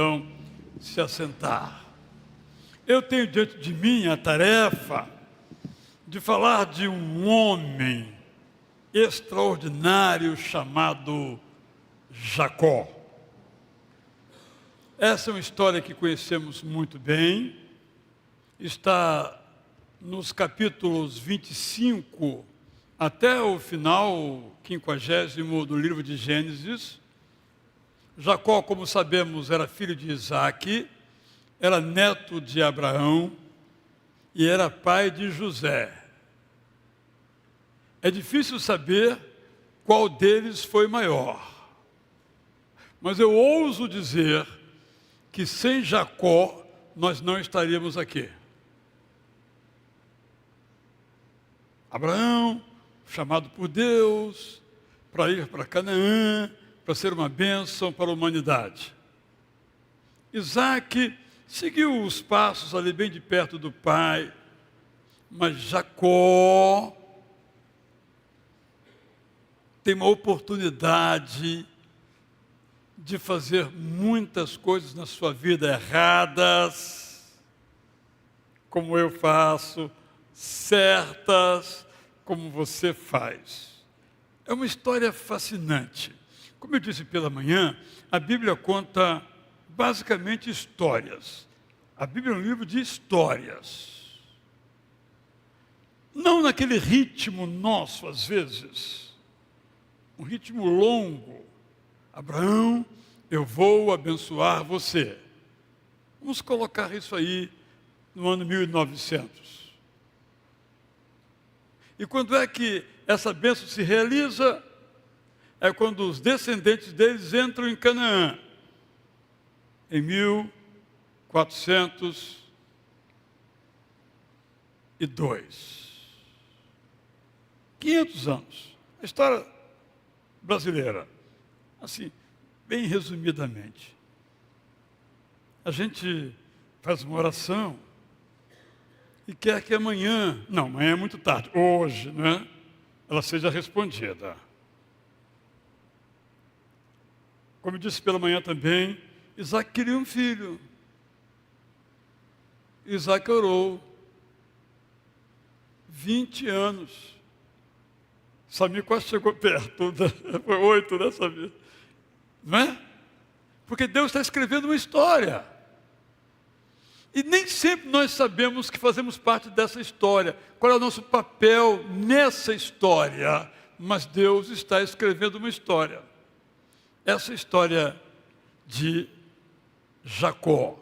Então, se assentar. Eu tenho diante de mim a tarefa de falar de um homem extraordinário chamado Jacó. Essa é uma história que conhecemos muito bem, está nos capítulos 25 até o final, 50º do livro de Gênesis. Jacó, como sabemos, era filho de Isaac, era neto de Abraão e era pai de José. É difícil saber qual deles foi maior, mas eu ouso dizer que sem Jacó nós não estaríamos aqui. Abraão, chamado por Deus para ir para Canaã, para ser uma bênção para a humanidade. Isaac seguiu os passos ali bem de perto do pai, mas Jacó tem uma oportunidade de fazer muitas coisas na sua vida erradas, como eu faço, certas, como você faz. É uma história fascinante. Como eu disse pela manhã, a Bíblia conta basicamente histórias. A Bíblia é um livro de histórias. Não naquele ritmo nosso, às vezes, um ritmo longo. Abraão, eu vou abençoar você. Vamos colocar isso aí no ano 1900. E quando é que essa bênção se realiza? É quando os descendentes deles entram em Canaã, em 1402. 500 anos. A história brasileira, assim, bem resumidamente. A gente faz uma oração e quer que amanhã é muito tarde, hoje, né, ela seja respondida. Como eu disse pela manhã também, Isaac queria um filho. Isaac orou 20 anos. Samir quase chegou perto, foi 8 dessa vez. Não é? Porque Deus está escrevendo uma história. E nem sempre nós sabemos que fazemos parte dessa história. Qual é o nosso papel nessa história? Mas Deus está escrevendo uma história. Essa história de Jacó.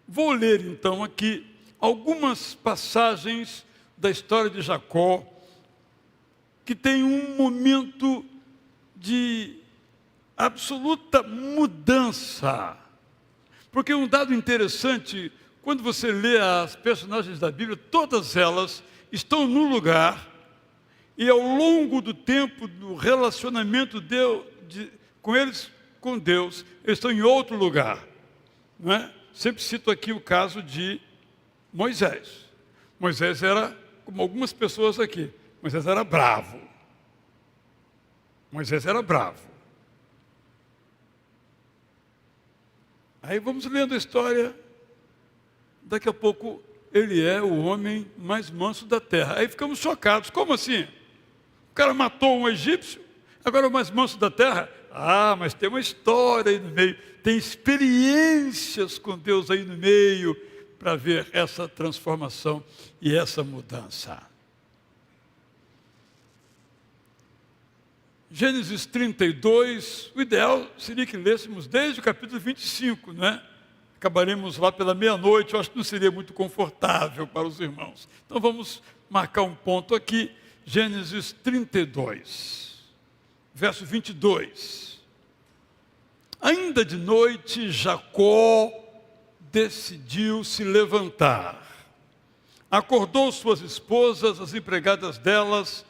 Vou ler então aqui algumas passagens da história de Jacó que tem um momento de absoluta mudança. Porque um dado interessante, quando você lê as personagens da Bíblia, todas elas estão no lugar e ao longo do tempo do relacionamento com eles, com Deus, eles estão em outro lugar. Não é? Sempre cito aqui o caso de Moisés. Moisés era, como algumas pessoas aqui, Moisés era bravo. Moisés era bravo. Aí vamos lendo a história, daqui a pouco ele é o homem mais manso da terra. Aí ficamos chocados, como assim? O cara matou um egípcio, agora é o mais manso da terra? Ah, mas tem uma história aí no meio, tem experiências com Deus aí no meio, para ver essa transformação e essa mudança. Gênesis 32, o ideal seria que lêssemos desde o capítulo 25, né? Acabaremos lá pela meia-noite, eu acho que não seria muito confortável para os irmãos. Então vamos marcar um ponto aqui, Gênesis 32, verso 22. Ainda de noite, Jacó decidiu se levantar. Acordou suas esposas, as empregadas delas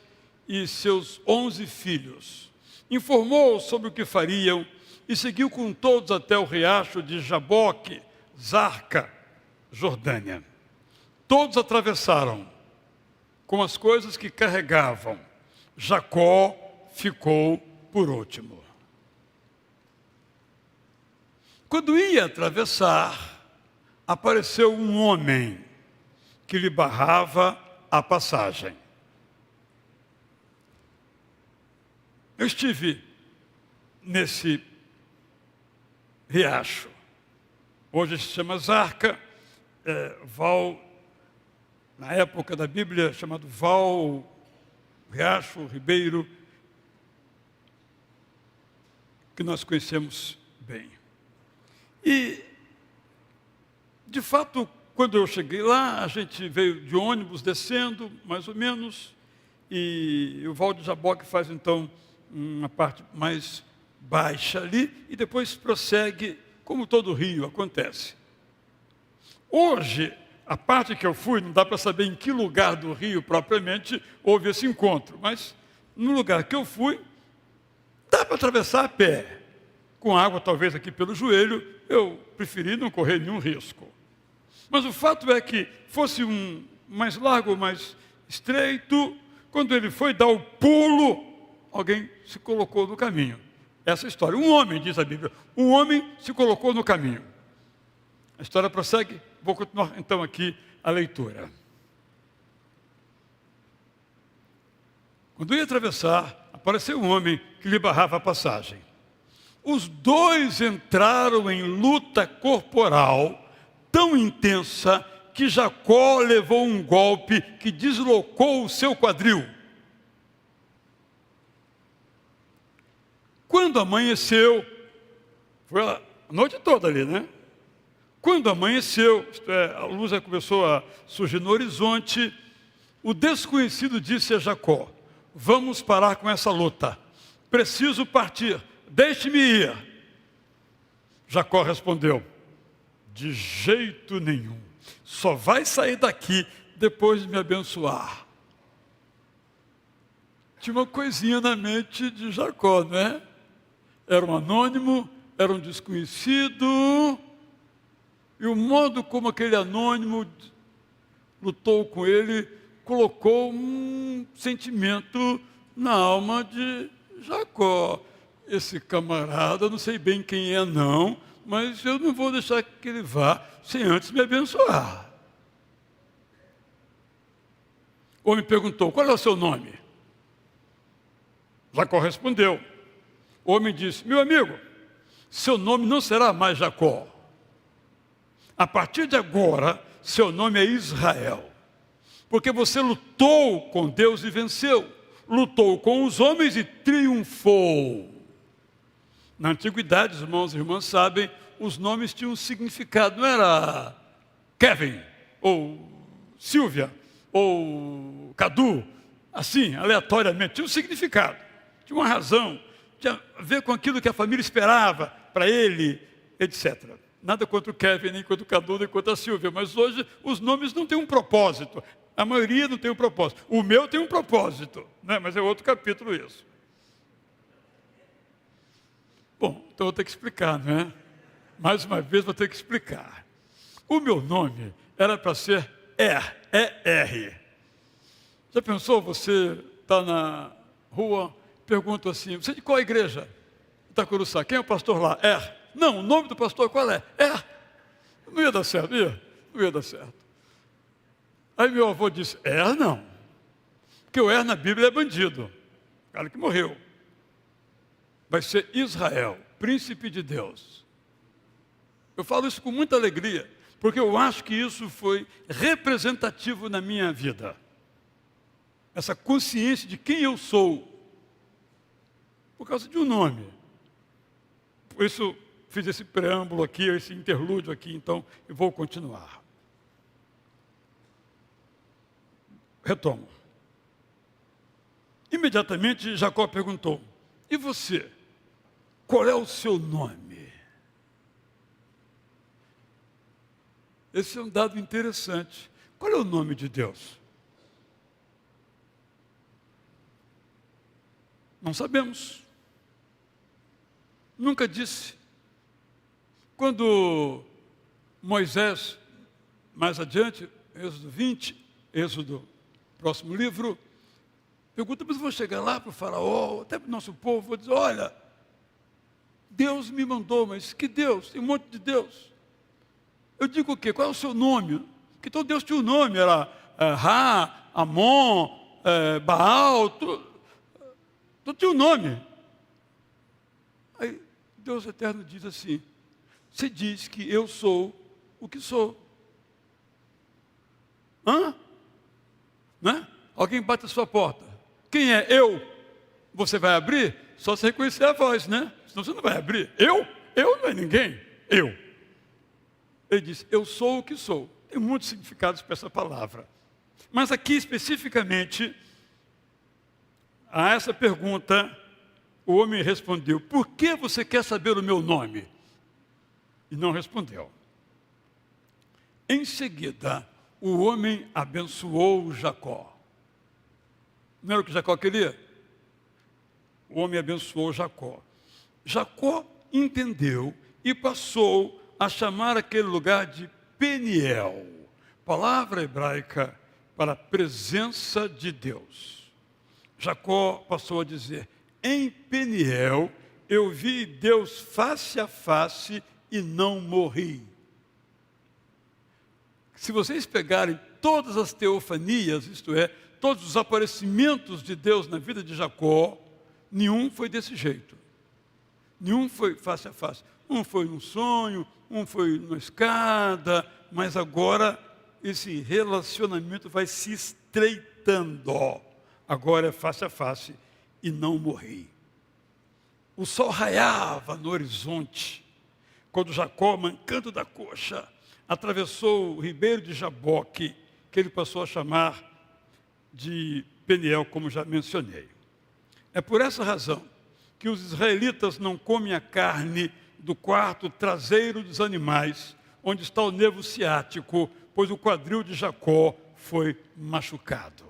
e seus 11 filhos. Informou sobre o que fariam e seguiu com todos até o riacho de Jaboque, Zarca, Jordânia. Todos atravessaram com as coisas que carregavam. Jacó ficou por último. Quando ia atravessar, apareceu um homem que lhe barrava a passagem. Eu estive nesse riacho. Hoje se chama Zarca, Val, na época da Bíblia, chamado Val, Riacho, Ribeiro, que nós conhecemos bem. E, de fato, quando eu cheguei lá, a gente veio de ônibus descendo, mais ou menos, e o Val de Jaboque faz, então, uma parte mais baixa ali, e depois prossegue, como todo rio acontece. Hoje, a parte que eu fui, não dá para saber em que lugar do rio, propriamente, houve esse encontro, mas no lugar que eu fui, dá para atravessar a pé. Com água, talvez, aqui pelo joelho, eu preferi não correr nenhum risco. Mas o fato é que fosse um mais largo, mais estreito, quando ele foi dar o pulo, alguém se colocou no caminho. Essa história. Um homem, diz a Bíblia, um homem se colocou no caminho. A história prossegue, vou continuar então aqui a leitura. Quando ia atravessar, apareceu um homem que lhe barrava a passagem. Os dois entraram em luta corporal tão intensa que Jacó levou um golpe que deslocou o seu quadril. Quando amanheceu, foi a noite toda ali, né? Quando amanheceu, isto é, a luz já começou a surgir no horizonte, o desconhecido disse a Jacó: vamos parar com essa luta, preciso partir, deixe-me ir. Jacó respondeu: de jeito nenhum, só vai sair daqui depois de me abençoar. Tinha uma coisinha na mente de Jacó, não é? Era um anônimo, era um desconhecido, e o modo como aquele anônimo lutou com ele, colocou um sentimento na alma de Jacó. Esse camarada, não sei bem quem é não, mas eu não vou deixar que ele vá sem antes me abençoar. O homem perguntou: qual é o seu nome? Jacó respondeu. O homem disse: meu amigo, seu nome não será mais Jacó. A partir de agora, seu nome é Israel. Porque você lutou com Deus e venceu. Lutou com os homens e triunfou. Na antiguidade, os irmãos e irmãs sabem, os nomes tinham um significado. Não era Kevin, ou Silvia, ou Cadu, assim, aleatoriamente. Tinha um significado, tinha uma razão, tinha a ver com aquilo que a família esperava para ele, etc. Nada contra o Kevin, nem contra o Cadu, nem contra a Silvia, mas hoje os nomes não têm um propósito. A maioria não tem um propósito. O meu tem um propósito, né? Mas é outro capítulo isso. Bom, então vou ter que explicar, não é? Mais uma vez vou ter que explicar. O meu nome era para ser E-R. Já pensou, você está na rua, pergunta assim: você é de qual igreja? Itacuruçá. Quem é o pastor lá? Não, o nome do pastor qual é? Não ia dar certo, não ia dar certo. Aí meu avô disse: não. Porque o na Bíblia é bandido. O cara que morreu. Vai ser Israel, príncipe de Deus. Eu falo isso com muita alegria, porque eu acho que isso foi representativo na minha vida. Essa consciência de quem eu sou, por causa de um nome. Por isso fiz esse preâmbulo aqui, esse interlúdio aqui, então eu vou continuar. Retomo. Imediatamente Jacó perguntou: e você? Qual é o seu nome? Esse é um dado interessante. Qual é o nome de Deus? Não sabemos. Nunca disse. Quando Moisés, mais adiante, Êxodo 20, Êxodo, próximo livro, pergunta: mas eu vou chegar lá para o faraó, até para o nosso povo, vou dizer: olha, Deus me mandou, mas que Deus? Tem um monte de Deus. Eu digo o quê? Qual é o seu nome? Porque todo Deus tinha um nome, era Ra, Amon, Baal, tudo tinha um nome. Aí Deus eterno diz assim, você diz que eu sou o que sou. Hã? Né? Alguém bate a sua porta. Quem é? Eu. Você vai abrir? Só se reconhecer a voz, né? Senão você não vai abrir. Eu? Eu não é ninguém. Eu. Ele diz, eu sou o que sou. Tem muitos significados para essa palavra. Mas aqui especificamente, a essa pergunta, o homem respondeu, por que você quer saber o meu nome? E não respondeu. Em seguida, o homem abençoou Jacó. Não era o que Jacó queria? O homem abençoou Jacó. Jacó entendeu e passou a chamar aquele lugar de Peniel, palavra hebraica para a presença de Deus. Jacó passou a dizer, em Peniel eu vi Deus face a face e não morri. Se vocês pegarem todas as teofanias, isto é, todos os aparecimentos de Deus na vida de Jacó, nenhum foi desse jeito. Nenhum foi face a face. Um foi num sonho, um foi numa escada, mas agora esse relacionamento vai se estreitando. Agora é face a face e não morri. O sol raiava no horizonte, quando Jacó, mancando da coxa, atravessou o ribeiro de Jaboque, que ele passou a chamar de Peniel, como já mencionei. É por essa razão que os israelitas não comem a carne do quarto traseiro dos animais, onde está o nervo ciático, pois o quadril de Jacó foi machucado.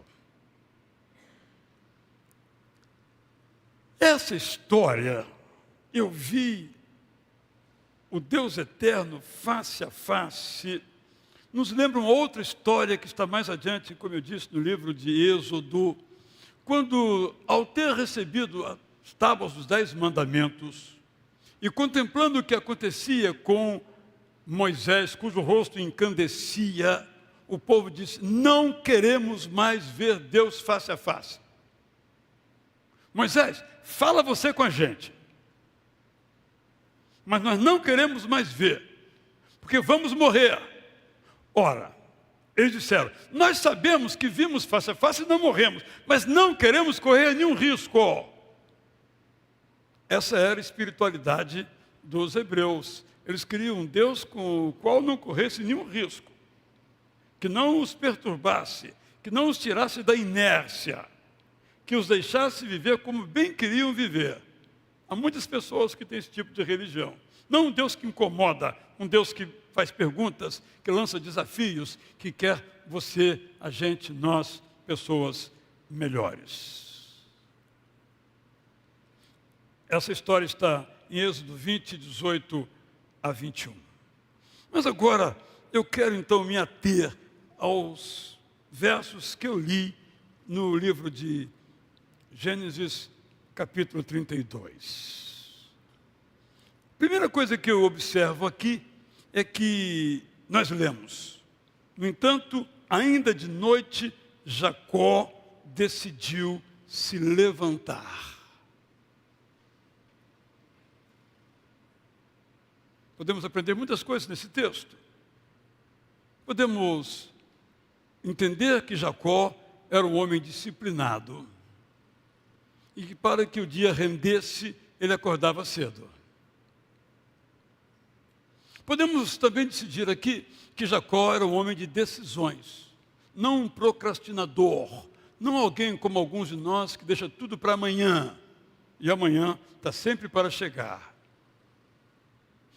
Essa história, eu vi o Deus eterno face a face, nos lembra uma outra história que está mais adiante, como eu disse, no livro de Êxodo, quando, ao ter recebido as tábuas dos 10 mandamentos, e contemplando o que acontecia com Moisés, cujo rosto encandecia, o povo disse, não queremos mais ver Deus face a face. Moisés, fala você com a gente. Mas nós não queremos mais ver, porque vamos morrer. Ora, eles disseram, nós sabemos que vimos face a face e não morremos, mas não queremos correr nenhum risco. Essa era a espiritualidade dos hebreus. Eles queriam um Deus com o qual não corresse nenhum risco, que não os perturbasse, que não os tirasse da inércia, que os deixasse viver como bem queriam viver. Há muitas pessoas que têm esse tipo de religião. Não um Deus que incomoda, um Deus que faz perguntas, que lança desafios, que quer você, a gente, nós, pessoas melhores. Essa história está em Êxodo 20, 18 a 21. Mas agora eu quero então me ater aos versos que eu li no livro de Gênesis, capítulo 32. Primeira coisa que eu observo aqui é que nós lemos, no entanto, ainda de noite, Jacó decidiu se levantar. Podemos aprender muitas coisas nesse texto. Podemos entender que Jacó era um homem disciplinado e que para que o dia rendesse, ele acordava cedo. Podemos também decidir aqui que Jacó era um homem de decisões, não um procrastinador, não alguém como alguns de nós que deixa tudo para amanhã, e amanhã está sempre para chegar.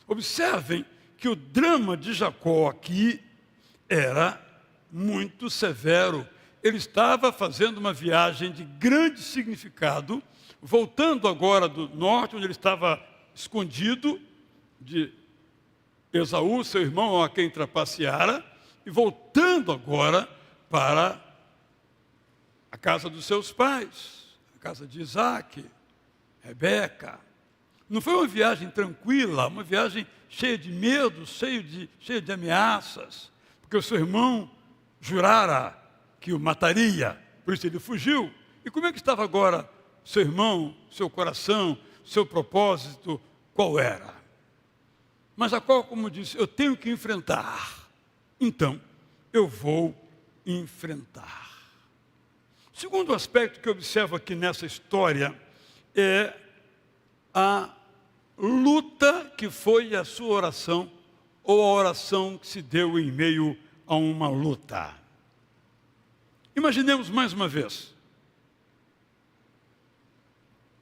Observem que o drama de Jacó aqui era muito severo. Ele estava fazendo uma viagem de grande significado, voltando agora do norte, onde ele estava escondido, de Esaú, seu irmão, a quem trapaceara, e voltando agora para a casa dos seus pais, a casa de Isaac, Rebeca. Não foi uma viagem tranquila, uma viagem cheia de medo, cheia de ameaças, porque o seu irmão jurara que o mataria, por isso ele fugiu. E como é que estava agora seu irmão, seu coração, seu propósito, qual era? Mas Jacó, como disse, eu tenho que enfrentar, então eu vou enfrentar. O segundo aspecto que eu observo aqui nessa história é a luta que foi a sua oração, ou a oração que se deu em meio a uma luta. Imaginemos mais uma vez.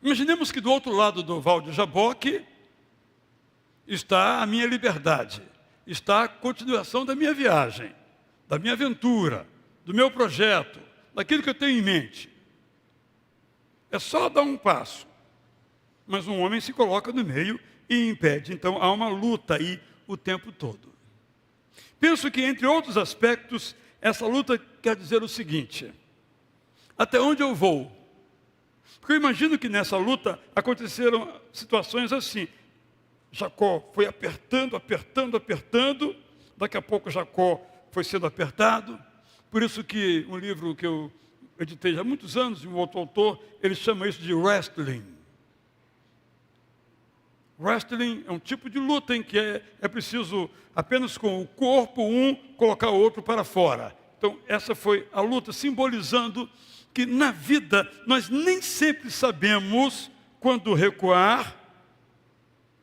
Imaginemos que do outro lado do Val de Jaboque está a minha liberdade, está a continuação da minha viagem, da minha aventura, do meu projeto, daquilo que eu tenho em mente. É só dar um passo. Mas um homem se coloca no meio e impede. Então há uma luta aí o tempo todo. Penso que, entre outros aspectos, essa luta quer dizer o seguinte: até onde eu vou? Porque eu imagino que nessa luta aconteceram situações assim. Jacó foi apertando, daqui a pouco Jacó foi sendo apertado. Por isso que um livro que eu editei já há muitos anos, de um outro autor, ele chama isso de wrestling. Wrestling é um tipo de luta em que é preciso, apenas com o corpo, colocar o outro para fora. Então, essa foi a luta, simbolizando que na vida nós nem sempre sabemos quando recuar,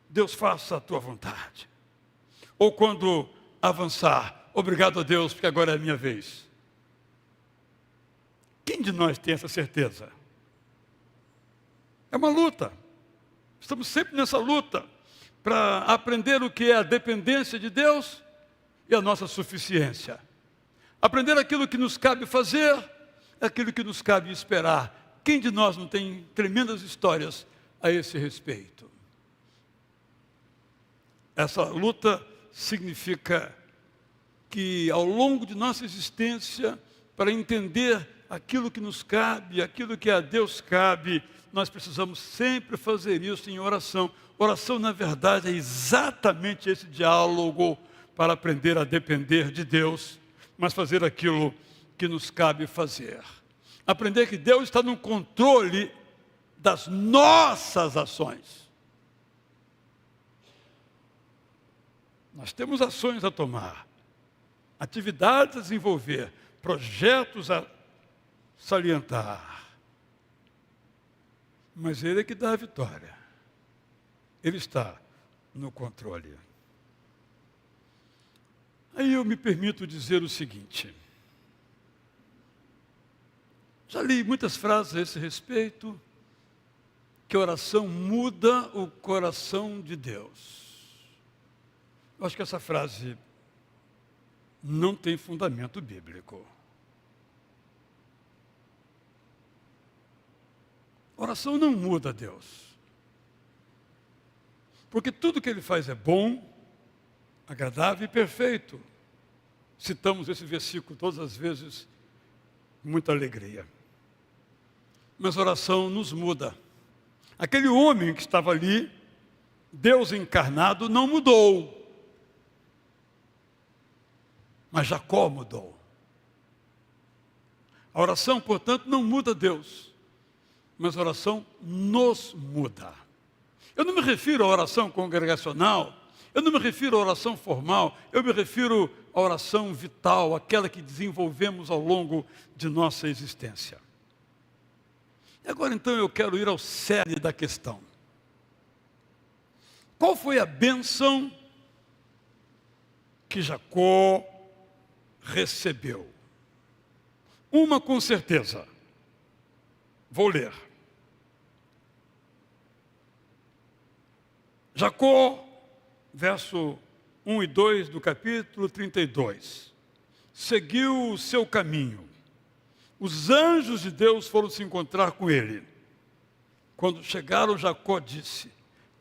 Deus faça a tua vontade. Ou quando avançar, obrigado a Deus, porque agora é a minha vez. Quem de nós tem essa certeza? É uma luta. Estamos sempre nessa luta para aprender o que é a dependência de Deus e a nossa suficiência. Aprender aquilo que nos cabe fazer, aquilo que nos cabe esperar. Quem de nós não tem tremendas histórias a esse respeito? Essa luta significa que ao longo de nossa existência, para entender aquilo que nos cabe, aquilo que a Deus cabe, nós precisamos sempre fazer isso em oração. Oração, na verdade, é exatamente esse diálogo para aprender a depender de Deus, mas fazer aquilo que nos cabe fazer. Aprender que Deus está no controle das nossas ações. Nós temos ações a tomar, atividades a desenvolver, projetos a salientar. Mas Ele é que dá a vitória. Ele está no controle. Aí eu me permito dizer o seguinte. Já li muitas frases a esse respeito, que a oração muda o coração de Deus. Eu acho que essa frase não tem fundamento bíblico. Oração não muda Deus. Porque tudo que Ele faz é bom, agradável e perfeito. Citamos esse versículo todas as vezes com muita alegria. Mas a oração nos muda. Aquele homem que estava ali, Deus encarnado, não mudou. Mas Jacó mudou. A oração, portanto, não muda Deus. Mas a oração nos muda. Eu não me refiro à oração congregacional, eu não me refiro à oração formal, eu me refiro à oração vital, aquela que desenvolvemos ao longo de nossa existência. E agora então eu quero ir ao cerne da questão. Qual foi a bênção que Jacó recebeu? Uma com certeza. Vou ler. Jacó, verso 1 e 2 do capítulo 32. Seguiu o seu caminho. Os anjos de Deus foram se encontrar com ele. Quando chegaram, Jacó disse: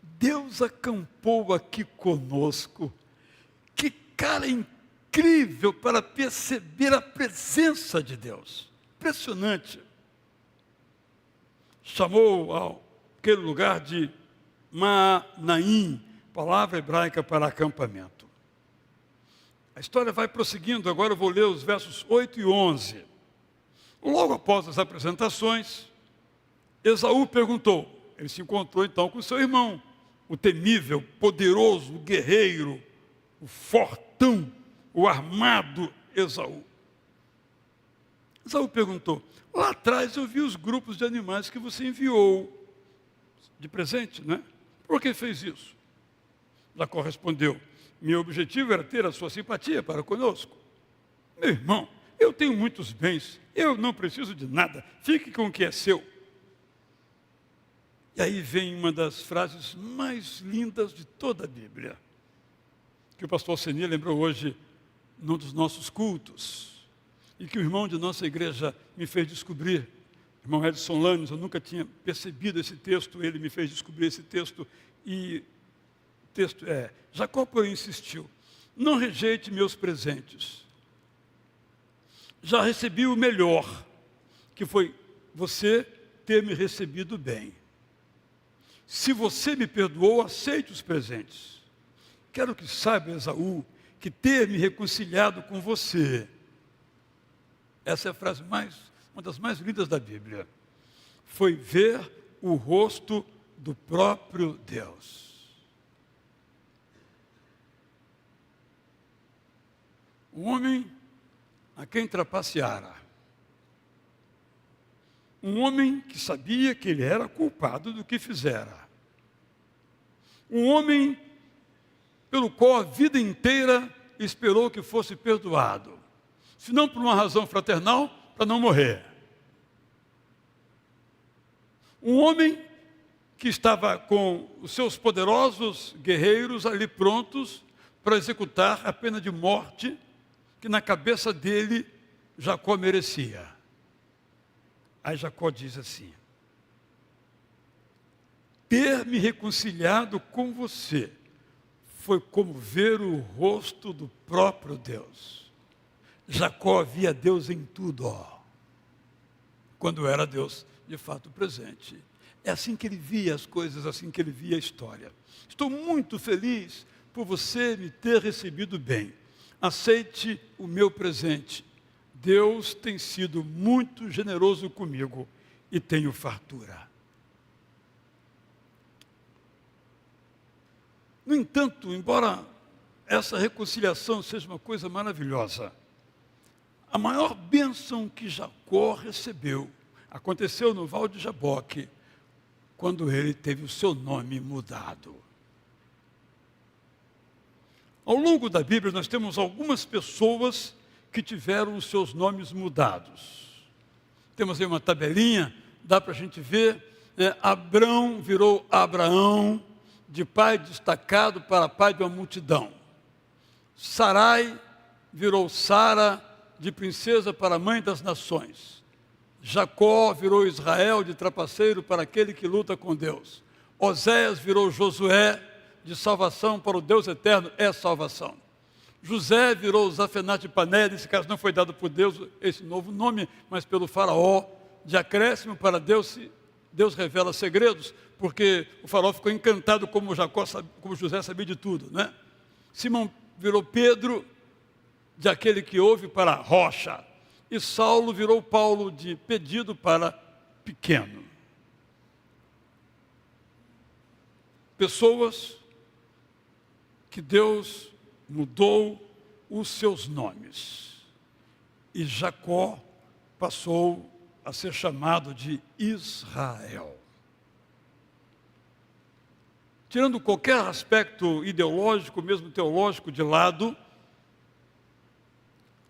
Deus acampou aqui conosco. Que cara incrível para perceber a presença de Deus. Impressionante. Chamou aquele lugar de Manaim, palavra hebraica para acampamento. A história vai prosseguindo, agora eu vou ler os versos 8 e 11. Logo após as apresentações, Esaú perguntou, ele se encontrou então com seu irmão, o temível, poderoso, o guerreiro, o fortão, o armado Esaú. Esaú perguntou, lá atrás eu vi os grupos de animais que você enviou de presente, né? Por que fez isso? Jacó respondeu, meu objetivo era ter a sua simpatia para conosco. Meu irmão, eu tenho muitos bens, eu não preciso de nada, fique com o que é seu. E aí vem uma das frases mais lindas de toda a Bíblia, que o pastor Seni lembrou hoje num dos nossos cultos, e que o irmão de nossa igreja me fez descobrir, o irmão Edson Lanes, eu nunca tinha percebido esse texto, ele me fez descobrir esse texto, e o texto é, Jacó, porém, insistiu, não rejeite meus presentes, já recebi o melhor, que foi você ter me recebido bem. Se você me perdoou, aceite os presentes. Quero que saiba, Esaú, que ter me reconciliado com você, essa é a frase uma das mais lindas da Bíblia, foi ver o rosto do próprio Deus. Um homem a quem trapaceara. Um homem que sabia que ele era culpado do que fizera. Um homem pelo qual a vida inteira esperou que fosse perdoado. Se não por uma razão fraternal, para não morrer. Um homem que estava com os seus poderosos guerreiros ali prontos para executar a pena de morte que na cabeça dele Jacó merecia. Aí Jacó diz assim, ter me reconciliado com você foi como ver o rosto do próprio Deus. Jacó via Deus em tudo, quando era Deus de fato presente. É assim que ele via as coisas, assim que ele via a história. Estou muito feliz por você me ter recebido bem. Aceite o meu presente. Deus tem sido muito generoso comigo e tenho fartura. No entanto, embora essa reconciliação seja uma coisa maravilhosa, a maior bênção que Jacó recebeu aconteceu no Val de Jaboque, quando ele teve o seu nome mudado. Ao longo da Bíblia, nós temos algumas pessoas que tiveram os seus nomes mudados. Temos aí uma tabelinha, dá para a gente ver, Abrão virou Abraão, de pai destacado para pai de uma multidão. Sarai virou Sara, de princesa para mãe das nações. Jacó virou Israel, de trapaceiro para aquele que luta com Deus. Oséias virou Josué, de salvação para o Deus eterno, é salvação. José virou Zafenate-Paneia, nesse caso não foi dado por Deus esse novo nome, mas pelo faraó, de acréscimo para Deus, Deus revela segredos, porque o faraó ficou encantado como José sabia de tudo, né? Simão virou Pedro, de aquele que ouve para rocha, e Saulo virou Paulo, de pedido para pequeno. Pessoas que Deus mudou os seus nomes. E Jacó passou a ser chamado de Israel. Tirando qualquer aspecto ideológico, mesmo teológico, de lado,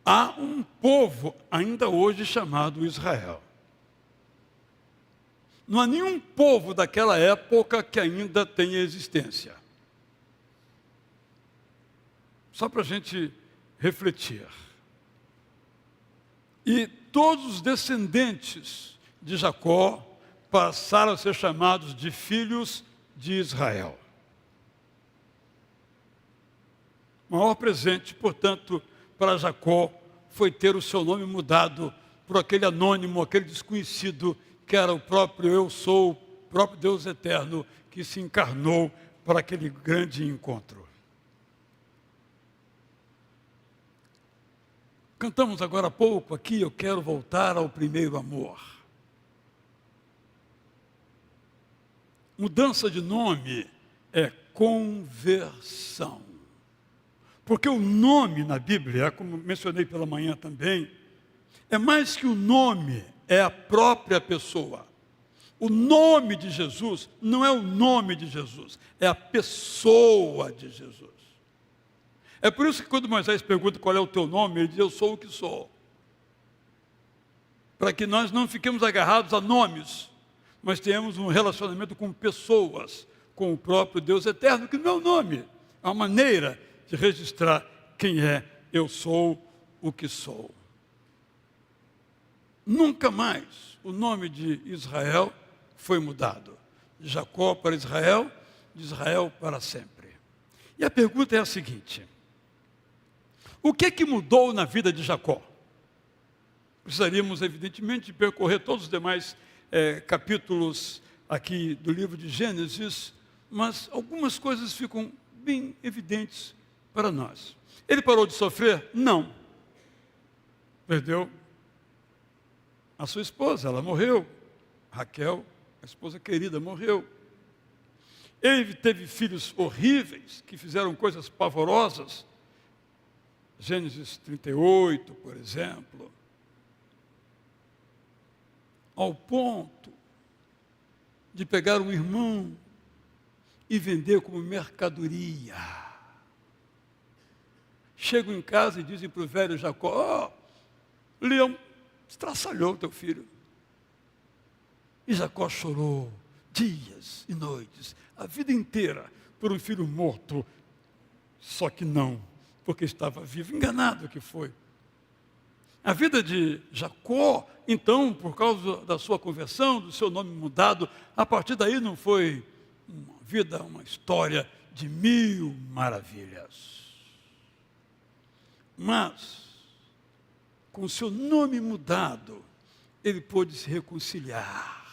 há um povo ainda hoje chamado Israel. Não há nenhum povo daquela época que ainda tenha existência. Só para a gente refletir. E todos os descendentes de Jacó passaram a ser chamados de filhos de Israel. O maior presente, portanto, para Jacó foi ter o seu nome mudado por aquele anônimo, aquele desconhecido, que era o próprio eu sou próprio Deus eterno que se encarnou para aquele grande encontro. Cantamos agora há pouco aqui, eu quero voltar ao primeiro amor. Mudança de nome é conversão. Porque o nome na Bíblia, como mencionei pela manhã também, é mais que o nome, é a própria pessoa. O nome de Jesus não é o nome de Jesus, é a pessoa de Jesus. É por isso que quando Moisés pergunta qual é o teu nome, ele diz, eu sou o que sou. Para que nós não fiquemos agarrados a nomes, mas tenhamos um relacionamento com pessoas, com o próprio Deus eterno, que não é o nome, é uma maneira de registrar quem é, eu sou o que sou. Nunca mais o nome de Israel foi mudado. De Jacó para Israel, de Israel para sempre. E a pergunta é a seguinte: o que mudou na vida de Jacó? Precisaríamos, evidentemente, percorrer todos os demais capítulos aqui do livro de Gênesis, mas algumas coisas ficam bem evidentes para nós. Ele parou de sofrer? Não. Perdeu a sua esposa, ela morreu. Raquel, a esposa querida, morreu. Ele teve filhos horríveis, que fizeram coisas pavorosas. Gênesis 38, por exemplo. Ao ponto de pegar um irmão e vender como mercadoria. Chegam em casa e dizem para o velho Jacó, Leão estraçalhou teu filho. E Jacó chorou dias e noites, a vida inteira, por um filho morto. Só que não, porque estava vivo, enganado que foi. A vida de Jacó, então, por causa da sua conversão, do seu nome mudado, a partir daí não foi uma vida, uma história de 1000 maravilhas. Mas, com seu nome mudado, ele pôde se reconciliar.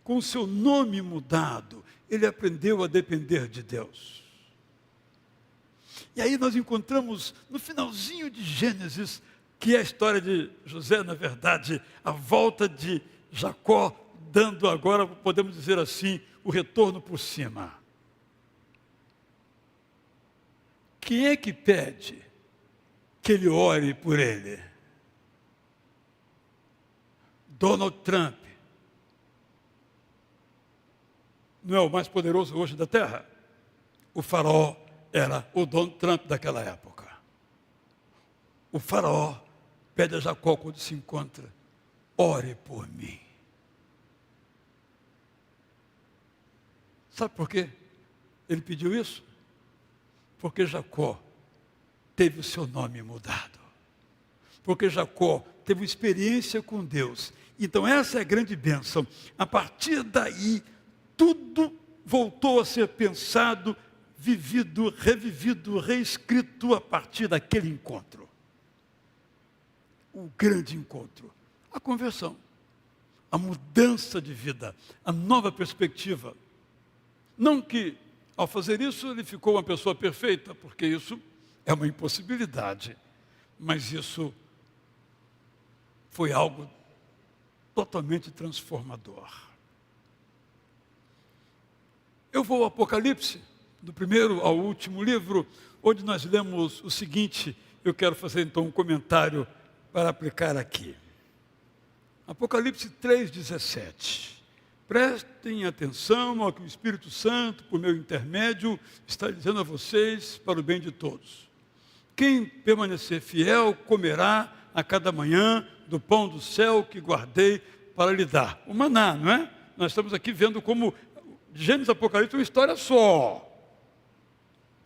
Com seu nome mudado, ele aprendeu a depender de Deus. E aí nós encontramos no finalzinho de Gênesis, que é a história de José, na verdade, a volta de Jacó, dando agora, podemos dizer assim, o retorno por cima. Quem é que pede que ele ore por ele? Donald Trump. Não é o mais poderoso hoje da Terra? O faraó era o Donald Trump daquela época. O faraó pede a Jacó quando se encontra, ore por mim. Sabe por quê ele pediu isso? Porque Jacó teve o seu nome mudado. Porque Jacó teve uma experiência com Deus. Então essa é a grande bênção. A partir daí, tudo voltou a ser pensado, vivido, revivido, reescrito a partir daquele encontro. O grande encontro. A conversão. A mudança de vida. A nova perspectiva. Não que, ao fazer isso, ele ficou uma pessoa perfeita, porque isso é uma impossibilidade. Mas isso foi algo totalmente transformador. Eu vou ao Apocalipse, do primeiro ao último livro, onde nós lemos o seguinte, eu quero fazer então um comentário para aplicar aqui. Apocalipse 3,17. Prestem atenção ao que o Espírito Santo, por meu intermédio, está dizendo a vocês para o bem de todos. Quem permanecer fiel comerá a cada manhã do pão do céu que guardei para lhe dar. O maná, não é? Nós estamos aqui vendo como Gênesis e Apocalipse é uma história só.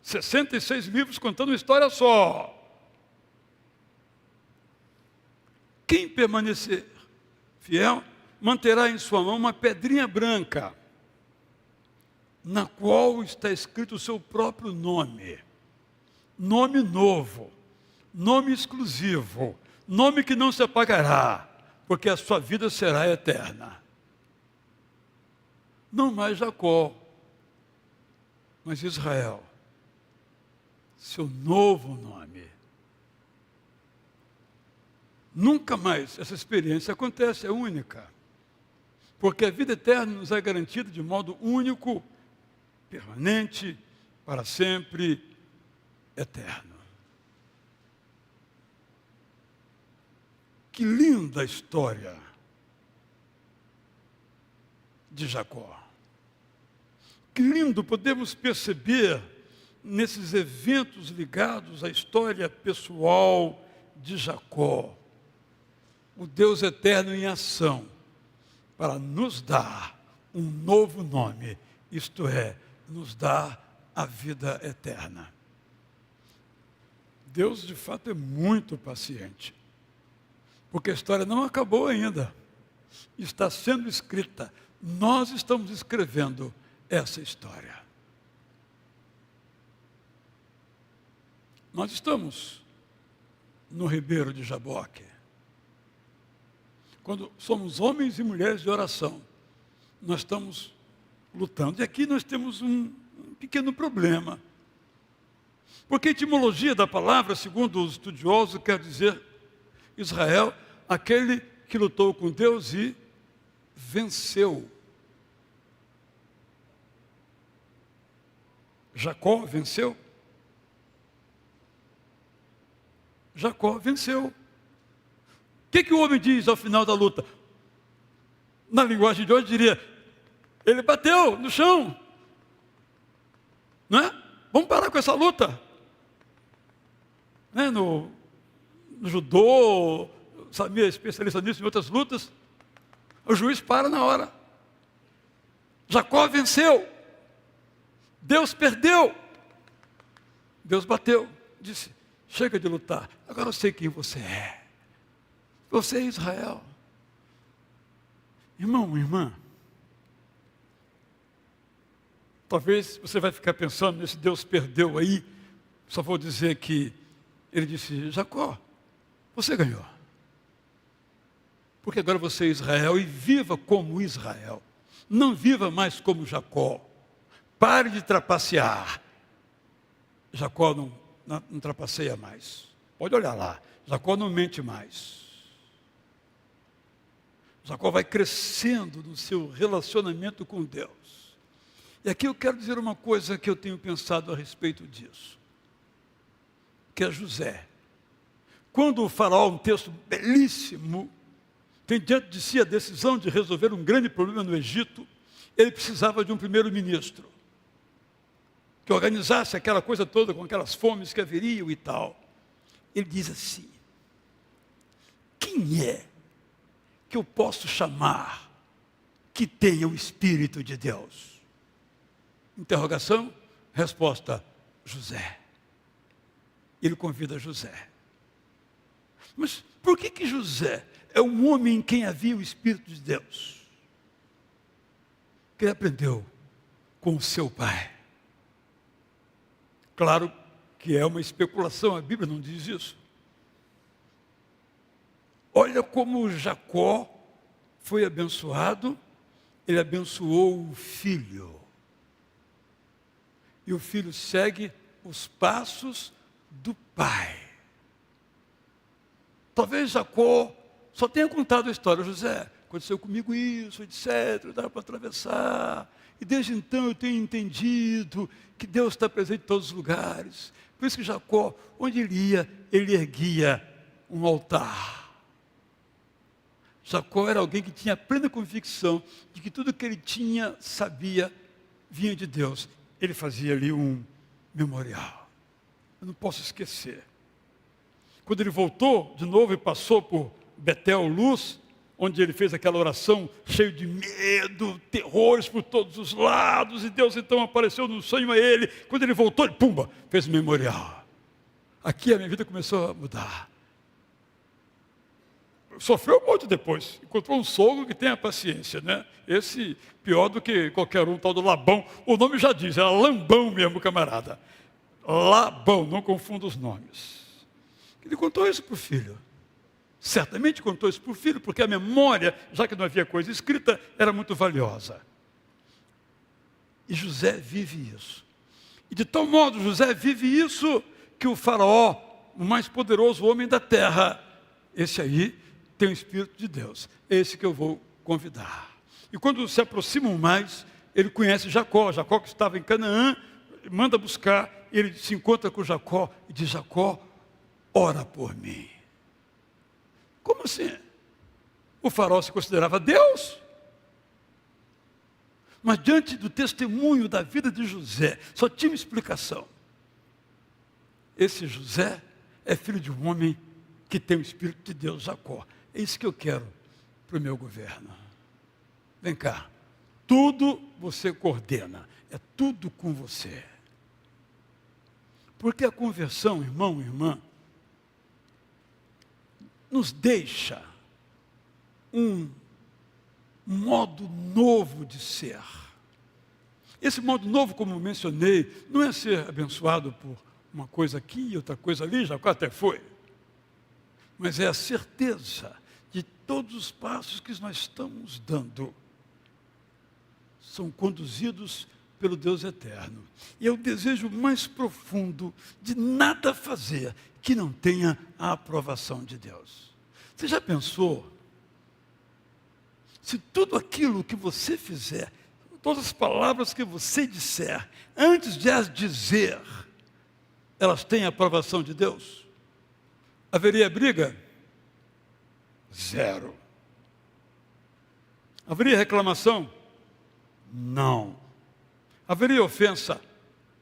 66 livros contando uma história só. Quem permanecer fiel manterá em sua mão uma pedrinha branca, na qual está escrito o seu próprio nome. Nome novo, nome exclusivo, nome que não se apagará, porque a sua vida será eterna. Não mais Jacó, mas Israel. Seu novo nome. Nunca mais essa experiência acontece, é única. Porque a vida eterna nos é garantida de modo único, permanente, para sempre, eterno. Que linda história de Jacó. Que lindo podemos perceber nesses eventos ligados à história pessoal de Jacó. O Deus eterno em ação para nos dar um novo nome, isto é, nos dar a vida eterna. Deus, de fato, é muito paciente, porque a história não acabou ainda, está sendo escrita. Nós estamos escrevendo essa história. Nós estamos no Ribeiro de Jaboque. Quando somos homens e mulheres de oração, nós estamos lutando. E aqui nós temos um pequeno problema. Porque a etimologia da palavra, segundo os estudiosos, quer dizer Israel, aquele que lutou com Deus e venceu. Jacó venceu? Jacó venceu. O que o homem diz ao final da luta? Na linguagem de hoje diria, ele bateu no chão. Não é? Vamos parar com essa luta. Né? No judô, Samir é especialista nisso, em outras lutas, o juiz para na hora. Jacó venceu. Deus perdeu. Deus bateu. Disse, chega de lutar. Agora eu sei quem você é. Você é Israel. Irmão, irmã, talvez você vai ficar pensando nesse Deus perdeu aí. Só vou dizer que ele disse, Jacó, você ganhou. Porque agora você é Israel e viva como Israel. Não viva mais como Jacó. Pare de trapacear. Jacó não trapaceia mais. Pode olhar lá. Jacó não mente mais. Jacó vai crescendo no seu relacionamento com Deus. E aqui eu quero dizer uma coisa que eu tenho pensado a respeito disso. Que é José. Quando o faraó, um texto belíssimo, tem diante de si a decisão de resolver um grande problema no Egito, ele precisava de um primeiro-ministro que organizasse aquela coisa toda com aquelas fomes que haveriam e tal. Ele diz assim, quem é que eu posso chamar que tenha o Espírito de Deus? Interrogação, resposta, José. Ele convida José. Mas por que José é um homem em quem havia o Espírito de Deus? Que ele aprendeu com o seu pai. Claro que é uma especulação, a Bíblia não diz isso. Olha como Jacó foi abençoado, ele abençoou o filho. E o filho segue os passos do pai. Talvez Jacó só tenha contado a história, José, aconteceu comigo isso, etc, dá para atravessar. E desde então eu tenho entendido que Deus está presente em todos os lugares. Por isso que Jacó, onde ele ia, ele erguia um altar. Jacó era alguém que tinha plena convicção de que tudo que ele tinha, sabia, vinha de Deus. Ele fazia ali um memorial. Eu não posso esquecer. Quando ele voltou de novo e passou por Betel Luz, onde ele fez aquela oração cheio de medo, terrores por todos os lados, e Deus então apareceu no sonho a ele. Quando ele voltou, ele, pumba, fez um memorial. Aqui a minha vida começou a mudar. Sofreu muito depois, encontrou um sogro que tem a paciência, né? Esse pior do que qualquer um, tal do Labão. O nome já diz, era Lambão mesmo, camarada. Labão, não confunda os nomes. Ele contou isso para o filho. Certamente contou isso para o filho, porque a memória, já que não havia coisa escrita, era muito valiosa. E José vive isso. E de tal modo José vive isso que o faraó, o mais poderoso homem da terra, esse aí tem o Espírito de Deus. É esse que eu vou convidar. E quando se aproximam mais, ele conhece Jacó. Jacó que estava em Canaã, manda buscar, ele se encontra com Jacó e diz: Jacó, ora por mim. Como assim? O faraó se considerava Deus. Mas diante do testemunho da vida de José, só tinha uma explicação. Esse José é filho de um homem que tem o Espírito de Deus, Jacó. É isso que eu quero para o meu governo. Vem cá, tudo você coordena, é tudo com você. Porque a conversão, irmão e irmã, nos deixa um modo novo de ser. Esse modo novo, como eu mencionei, não é ser abençoado por uma coisa aqui e outra coisa ali, Jacó até foi. Mas é a certeza de todos os passos que nós estamos dando são conduzidos pelo Deus eterno. E é o desejo mais profundo de nada fazer que não tenha a aprovação de Deus. Você já pensou? Se tudo aquilo que você fizer, todas as palavras que você disser, antes de as dizer, elas têm a aprovação de Deus? Haveria briga? Zero. Haveria reclamação? Não. Haveria ofensa?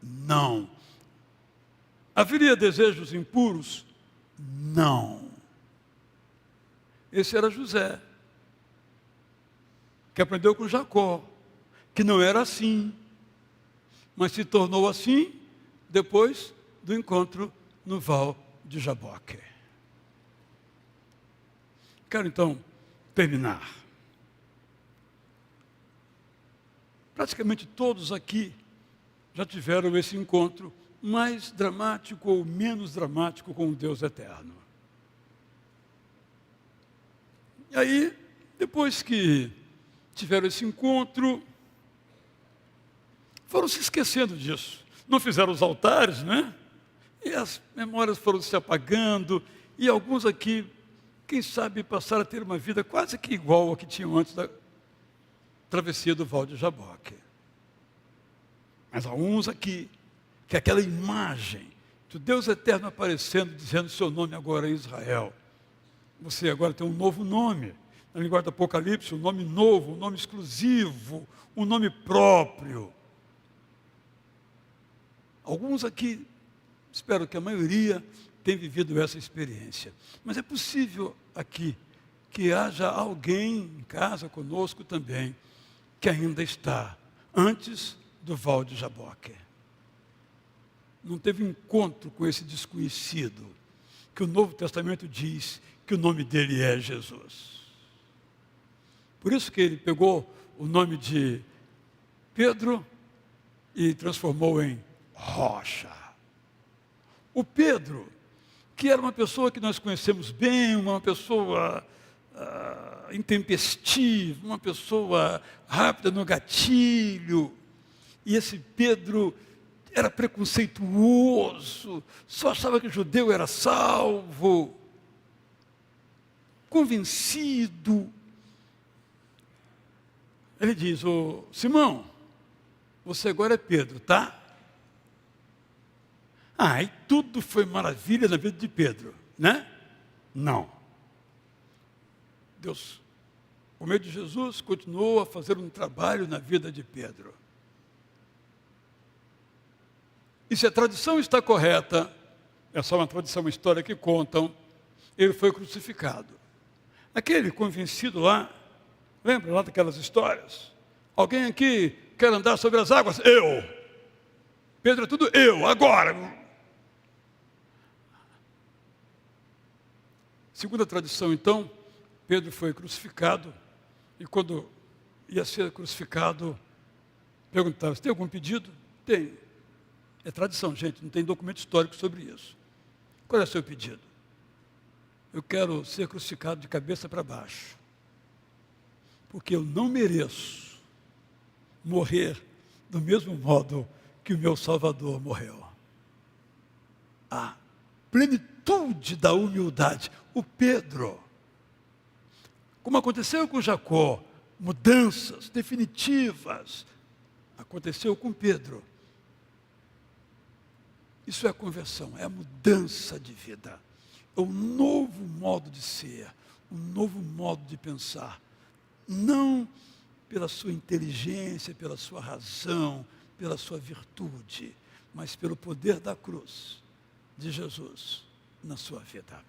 Não. Haveria desejos impuros? Não. Esse era José, que aprendeu com Jacó, que não era assim, mas se tornou assim depois do encontro no Val de Jaboque. Quero então terminar. Praticamente todos aqui já tiveram esse encontro mais dramático ou menos dramático com o Deus eterno. E aí, depois que tiveram esse encontro, foram se esquecendo disso. Não fizeram os altares, né? E as memórias foram se apagando, e alguns aqui, quem sabe, passaram a ter uma vida quase que igual a que tinham antes da travessia do Val de Jaboque. Mas há uns aqui, que aquela imagem do Deus eterno aparecendo, dizendo: seu nome agora é Israel. Você agora tem um novo nome. Na linguagem do Apocalipse, um nome novo, um nome exclusivo, um nome próprio. Alguns aqui, espero que a maioria, tenha vivido essa experiência. Mas é possível aqui que haja alguém em casa conosco também, que ainda está antes do Val de Jaboque. Não teve encontro com esse desconhecido, que o Novo Testamento diz que o nome dele é Jesus. Por isso que ele pegou o nome de Pedro e transformou em rocha. O Pedro, que era uma pessoa que nós conhecemos bem, uma pessoa intempestiva, uma pessoa rápida no gatilho, e esse Pedro era preconceituoso, só achava que o judeu era salvo, convencido. Ele diz: ô Simão, você agora é Pedro, tá? Ah, e tudo foi maravilha na vida de Pedro, né? Não. Deus, por meio de Jesus, continuou a fazer um trabalho na vida de Pedro. E se a tradição está correta, é só uma tradição, uma história que contam, ele foi crucificado. Aquele convencido lá, lembra lá daquelas histórias? Alguém aqui quer andar sobre as águas? Eu. Pedro é tudo eu, agora. Segundo a tradição, então, Pedro foi crucificado, e quando ia ser crucificado, perguntava: você tem algum pedido? Tem. É tradição, gente, não tem documento histórico sobre isso. Qual é o seu pedido? Eu quero ser crucificado de cabeça para baixo, porque eu não mereço morrer do mesmo modo que o meu Salvador morreu. A plenitude da humildade. O Pedro, como aconteceu com Jacó, mudanças definitivas, aconteceu com Pedro. Isso é a conversão, é a mudança de vida. É um novo modo de ser, um novo modo de pensar. Não pela sua inteligência, pela sua razão, pela sua virtude, mas pelo poder da cruz de Jesus na sua vida.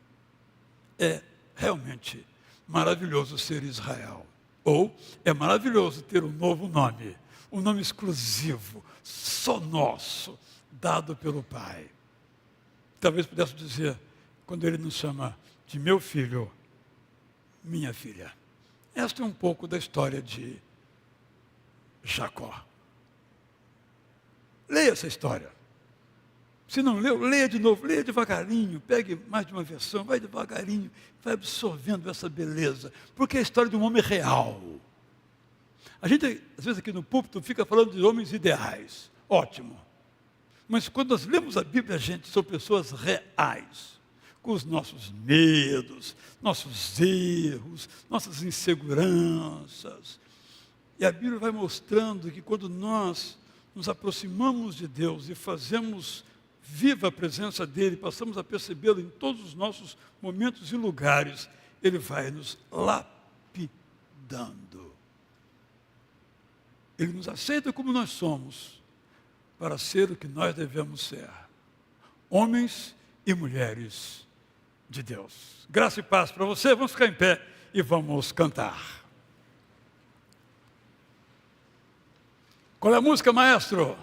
É realmente maravilhoso ser Israel. Ou é maravilhoso ter um novo nome, um nome exclusivo, só nosso, dado pelo Pai. Talvez pudesse dizer, quando Ele nos chama de meu filho, minha filha. Esta é um pouco da história de Jacó. Leia essa história. Se não leu, leia de novo, leia devagarinho, pegue mais de uma versão, vai devagarinho, vai absorvendo essa beleza, porque é a história de um homem real. A gente, às vezes aqui no púlpito, fica falando de homens ideais, ótimo. Mas quando nós lemos a Bíblia, gente, são pessoas reais, com os nossos medos, nossos erros, nossas inseguranças. E a Bíblia vai mostrando que quando nós nos aproximamos de Deus e fazemos viva a presença dEle, passamos a percebê-lo em todos os nossos momentos e lugares, Ele vai nos lapidando. Ele nos aceita como nós somos, para ser o que nós devemos ser. Homens e mulheres de Deus. Graça e paz para você. Vamos ficar em pé e vamos cantar. Qual é a música, maestro?